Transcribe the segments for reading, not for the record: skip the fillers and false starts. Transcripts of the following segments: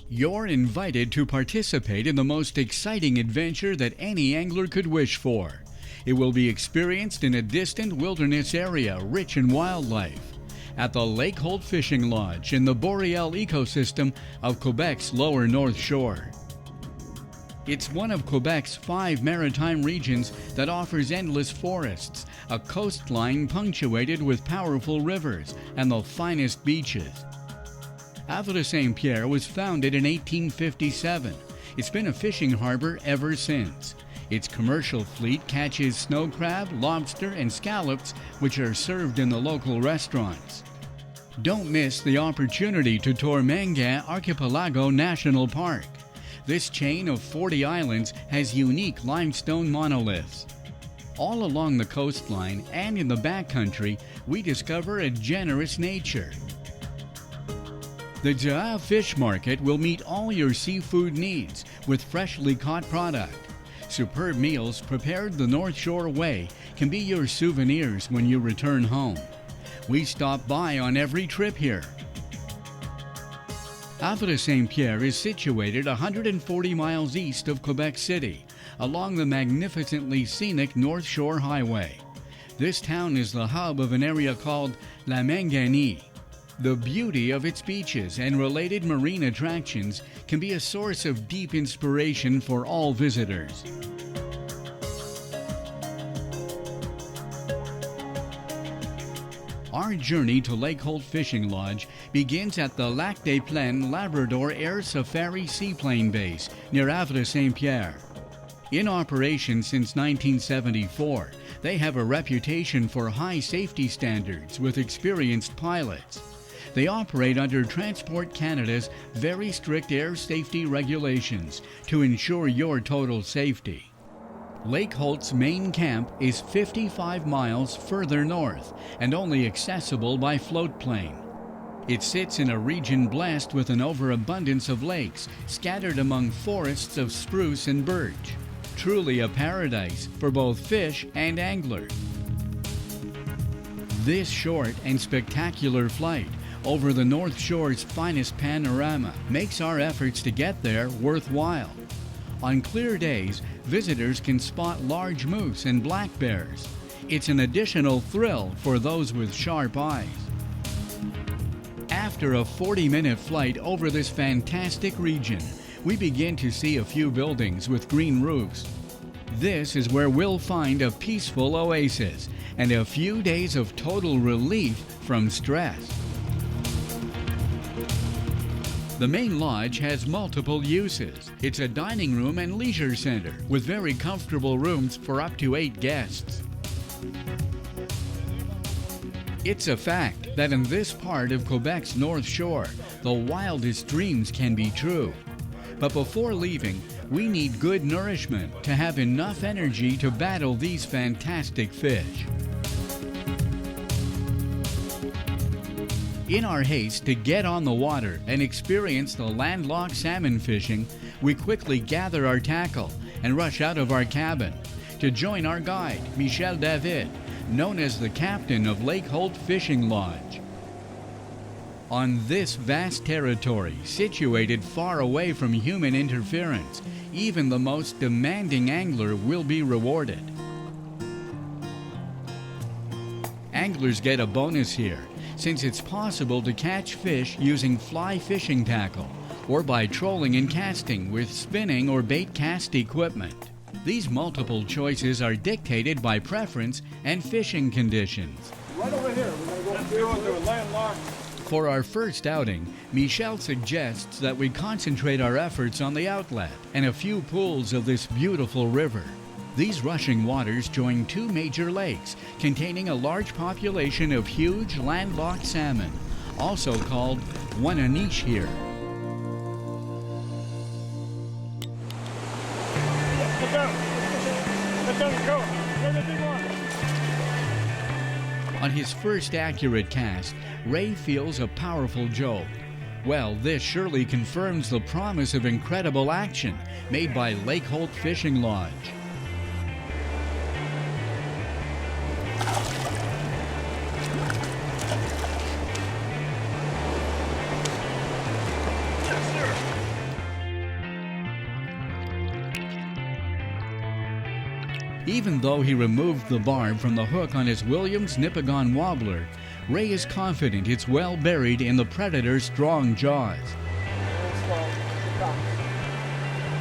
You're invited to participate in the most exciting adventure that any angler could wish for. It will be experienced in a distant wilderness area rich in wildlife at the Lake Holt Fishing Lodge in the boreal ecosystem of Quebec's lower North Shore. It's one of Quebec's 5 maritime regions that offers endless forests, a coastline punctuated with powerful rivers, and the finest beaches. Havre Saint-Pierre was founded in 1857. It's been a fishing harbor ever since. Its commercial fleet catches snow crab, lobster, and scallops, which are served in the local restaurants. Don't miss the opportunity to tour Mangan Archipelago National Park. This chain of 40 islands has unique limestone monoliths. All along the coastline and in the backcountry, we discover a generous nature. The Jaa Fish Market will meet all your seafood needs with freshly caught product. Superb meals prepared the North Shore way can be your souvenirs when you return home. We stop by on every trip here. Havre Saint-Pierre is situated 140 miles east of Quebec City, along the magnificently scenic North Shore Highway. This town is the hub of an area called La Manganie. The beauty of its beaches and related marine attractions can be a source of deep inspiration for all visitors. Our journey to Lake Holt Fishing Lodge begins at the Lac des Plaines Labrador Air Safari Seaplane Base near Havre Saint-Pierre. In operation since 1974, they have a reputation for high safety standards with experienced pilots. They operate under Transport Canada's very strict air safety regulations to ensure your total safety. Lake Holt's main camp is 55 miles further north and only accessible by float plane. It sits in a region blessed with an overabundance of lakes scattered among forests of spruce and birch. Truly a paradise for both fish and anglers. This short and spectacular flight over the North Shore's finest panorama makes our efforts to get there worthwhile. On clear days, visitors can spot large moose and black bears. It's an additional thrill for those with sharp eyes. After a 40-minute flight over this fantastic region, we begin to see a few buildings with green roofs. This is where we'll find a peaceful oasis and a few days of total relief from stress. The main lodge has multiple uses. It's a dining room and leisure center with very comfortable rooms for up to 8 guests. It's a fact that in this part of Quebec's North Shore, the wildest dreams can be true. But before leaving, we need good nourishment to have enough energy to battle these fantastic fish. In our haste to get on the water and experience the landlocked salmon fishing, we quickly gather our tackle and rush out of our cabin to join our guide, Michel David, known as the captain of Lake Holt Fishing Lodge. On this vast territory, situated far away from human interference, even the most demanding angler will be rewarded. Anglers get a bonus here, since it's possible to catch fish using fly fishing tackle or by trolling and casting with spinning or bait cast equipment. These multiple choices are dictated by preference and fishing conditions. Right over here, we're going to go through a landlocked. For our first outing, Michel suggests that we concentrate our efforts on the outlet and a few pools of this beautiful river. These rushing waters join 2 major lakes containing a large population of huge landlocked salmon, also called Ouananiche here. Get down! Get down, go! Get the big one! On his first accurate cast, Ray feels a powerful jolt. Well, this surely confirms the promise of incredible action made by Lake Holt Fishing Lodge. Even though he removed the barb from the hook on his Williams Nipigon wobbler, Ray is confident it's well buried in the predator's strong jaws.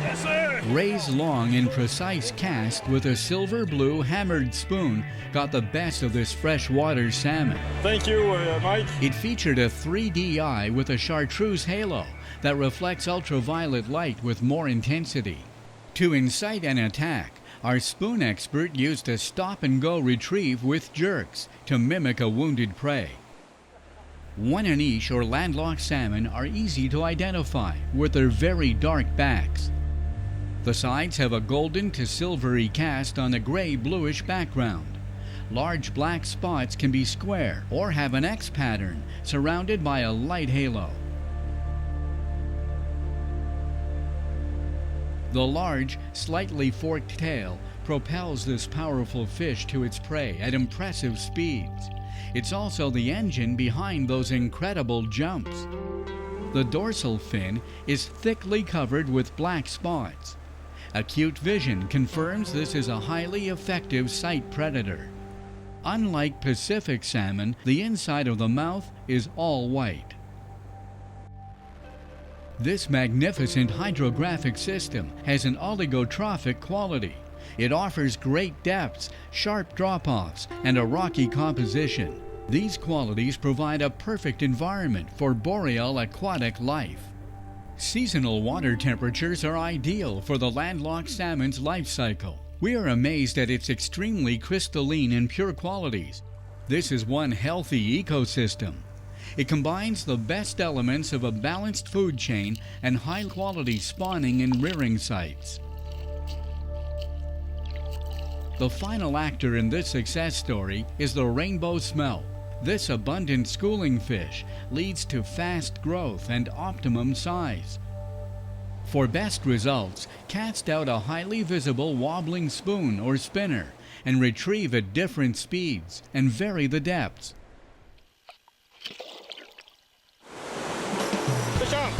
Yes, sir. Ray's long and precise cast with a silver blue hammered spoon got the best of this freshwater salmon. Thank you, Mike. It featured a 3D eye with a chartreuse halo that reflects ultraviolet light with more intensity. To incite an attack, our spoon expert used a stop-and-go retrieve with jerks to mimic a wounded prey. Ouananiche or landlocked salmon are easy to identify with their very dark backs. The sides have a golden to silvery cast on a gray-bluish background. Large black spots can be square or have an X pattern surrounded by a light halo. The large, slightly forked tail propels this powerful fish to its prey at impressive speeds. It's also the engine behind those incredible jumps. The dorsal fin is thickly covered with black spots. Acute vision confirms this is a highly effective sight predator. Unlike Pacific salmon, the inside of the mouth is all white. This magnificent hydrographic system has an oligotrophic quality. It offers great depths, sharp drop-offs, and a rocky composition. These qualities provide a perfect environment for boreal aquatic life. Seasonal water temperatures are ideal for the landlocked salmon's life cycle. We are amazed at its extremely crystalline and pure qualities. This is one healthy ecosystem. It combines the best elements of a balanced food chain and high-quality spawning and rearing sites. The final actor in this success story is the rainbow smelt. This abundant schooling fish leads to fast growth and optimum size. For best results, cast out a highly visible wobbling spoon or spinner and retrieve at different speeds and vary the depths. Fish on.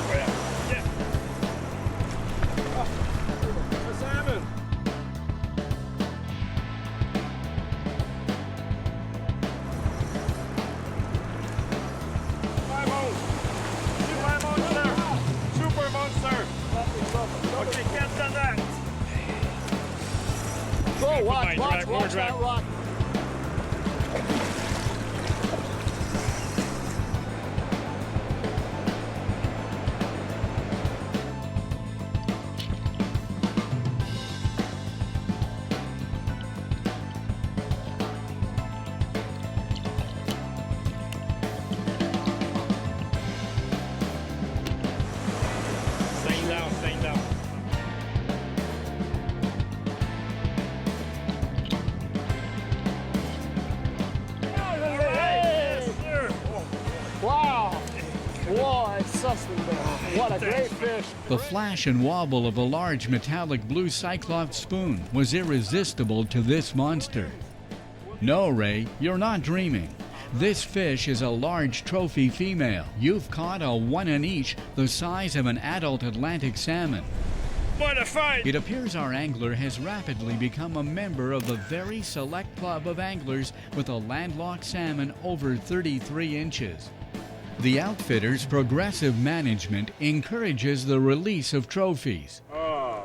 Oh, yeah. Yeah. Oh, a salmon. Five bones. Two 5 bones there. Super monster. Okay, can't stand that. Go, watch drag. that rock. Staying down. Wow. Whoa, it's something there. What a great fish. The flash and wobble of a large metallic blue cyclops spoon was irresistible to this monster. No, Ray, you're not dreaming. This fish is a large trophy female. You've caught a Ouananiche the size of an adult Atlantic salmon. What a fight! It appears our angler has rapidly become a member of the very select club of anglers with a landlocked salmon over 33 inches. The outfitter's progressive management encourages the release of trophies. Oh.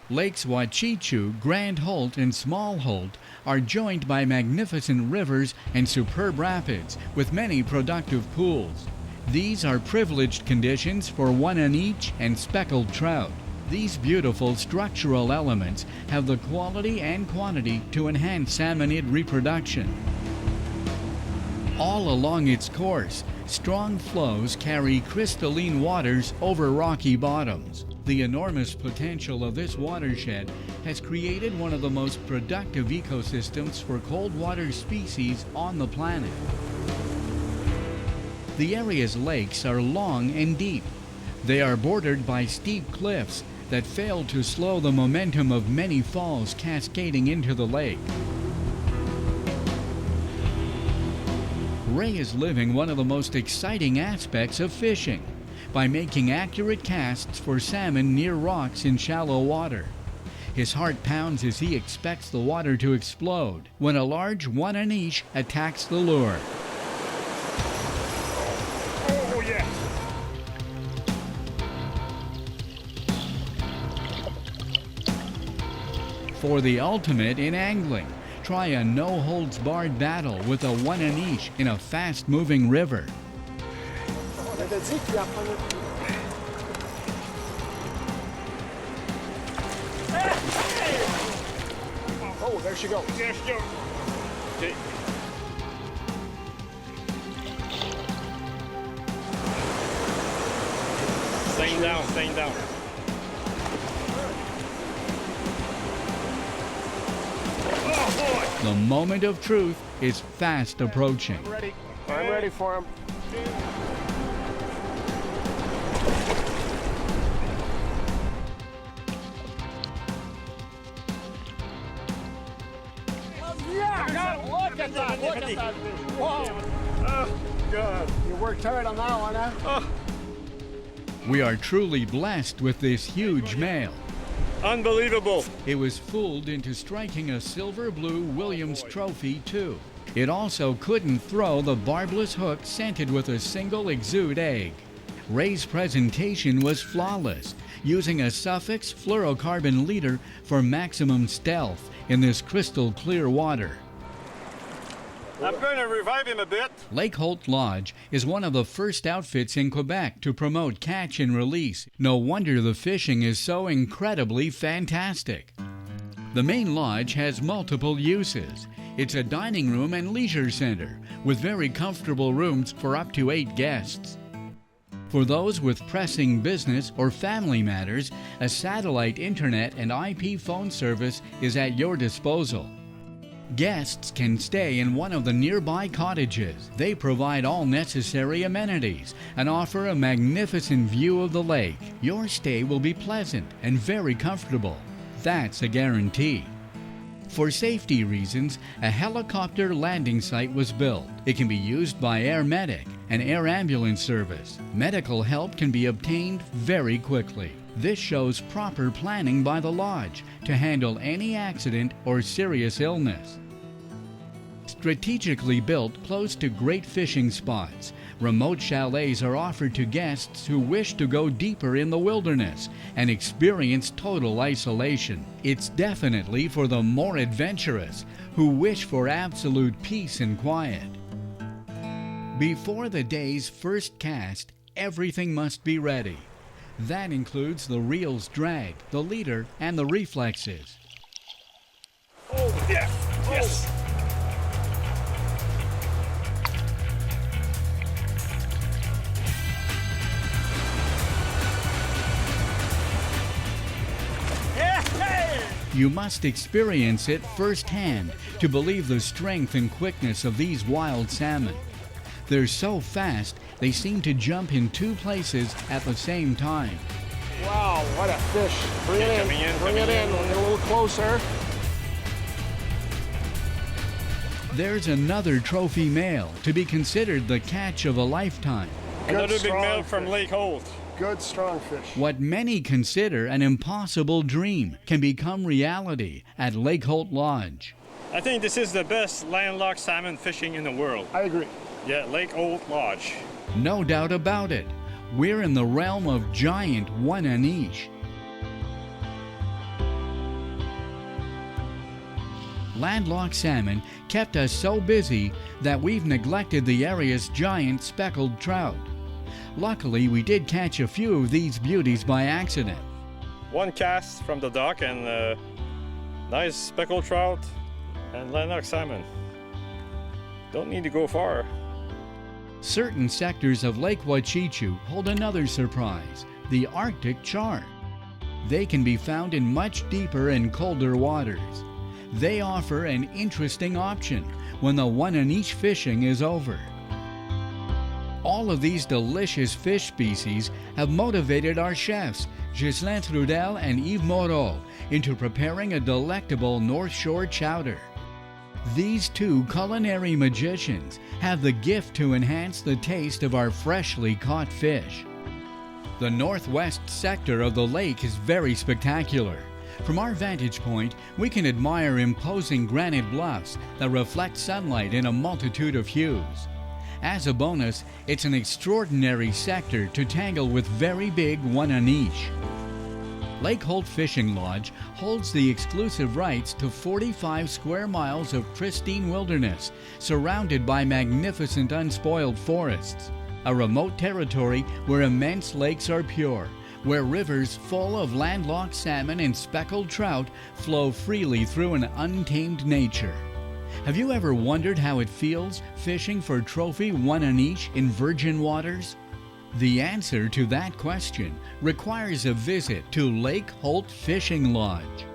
Lakes Wachichu, Grand Holt, and Small Holt are joined by magnificent rivers and superb rapids with many productive pools. These are privileged conditions for Ouananiche and speckled trout. These beautiful structural elements have the quality and quantity to enhance salmonid reproduction. All along its course, strong flows carry crystalline waters over rocky bottoms. The enormous potential of this watershed has created one of the most productive ecosystems for cold water species on the planet. The area's lakes are long and deep. They are bordered by steep cliffs that fail to slow the momentum of many falls cascading into the lake. Ray is living one of the most exciting aspects of fishing. by making accurate casts for salmon near rocks in shallow water. His heart pounds as he expects the water to explode when a large Ouananiche attacks the lure. Oh, yeah. For the ultimate in angling, try a no-holds-barred battle with a Ouananiche in a fast-moving river. Oh, there she goes. There she goes. Okay. Staying down, staying down. Oh, boy. The moment of truth is fast approaching. Ready. I'm ready for him. Yeah, look at that. Look at that. Wow. Oh, God. You worked hard on that one, huh? Oh, We are truly blessed with this huge male. unbelievable. It was fooled into striking a silver blue Williams trophy too. It also couldn't throw the barbless hook scented with a single exude egg. Ray's presentation was flawless, using a Suffix fluorocarbon leader for maximum stealth in this crystal clear water. I'm going to revive him a bit. Lake Holt Lodge is one of the first outfits in Quebec to promote catch and release. No wonder the fishing is so incredibly fantastic. The main lodge has multiple uses. It's a dining room and leisure center with very comfortable rooms for up to 8 guests. For those with pressing business or family matters, a satellite internet and IP phone service is at your disposal. Guests can stay in one of the nearby cottages. They provide all necessary amenities and offer a magnificent view of the lake. Your stay will be pleasant and very comfortable. That's a guarantee. For safety reasons, a helicopter landing site was built. It can be used by Air Medic, an air ambulance service. Medical help can be obtained very quickly. This shows proper planning by the lodge to handle any accident or serious illness. Strategically built close to great fishing spots, remote chalets are offered to guests who wish to go deeper in the wilderness and experience total isolation. It's definitely for the more adventurous who wish for absolute peace and quiet. Before the day's first cast, everything must be ready. That includes the reel's drag, the leader, and the reflexes. Oh, yes. Yes. You must experience it firsthand to believe the strength and quickness of these wild salmon. They're so fast, they seem to jump in 2 places at the same time. Wow, what a fish. Bring it Coming in, in. Bring coming it in. in. We'll get a little closer. There's another trophy male to be considered the catch of a lifetime. Another big strong male from fish. Lake Holt. Good, strong fish. What many consider an impossible dream can become reality at Lake Holt Lodge. I think this is the best landlocked salmon fishing in the world. I agree. Yeah, Lake Holt Lodge. No doubt about it. We're in the realm of giant Ouananiche. Landlocked salmon kept us so busy that we've neglected the area's giant speckled trout. Luckily, we did catch a few of these beauties by accident. 1 cast from the dock and nice speckled trout and landlocked salmon. Don't need to go far. Certain sectors of Lake Ouachichu hold another surprise, the Arctic char. They can be found in much deeper and colder waters. They offer an interesting option when the Ouananiche fishing is over. All of these delicious fish species have motivated our chefs, Ghislain Trudel and Yves Moreau, into preparing a delectable North Shore chowder. These 2 culinary magicians have the gift to enhance the taste of our freshly caught fish. The northwest sector of the lake is very spectacular. From our vantage point, we can admire imposing granite bluffs that reflect sunlight in a multitude of hues. As a bonus, it's an extraordinary sector to tangle with very big Ouananiche. Lake Holt Fishing Lodge holds the exclusive rights to 45 square miles of pristine wilderness, surrounded by magnificent unspoiled forests. A remote territory where immense lakes are pure, where rivers full of landlocked salmon and speckled trout flow freely through an untamed nature. Have you ever wondered how it feels fishing for trophy Ouananiche in virgin waters? The answer to that question requires a visit to Lake Holt Fishing Lodge.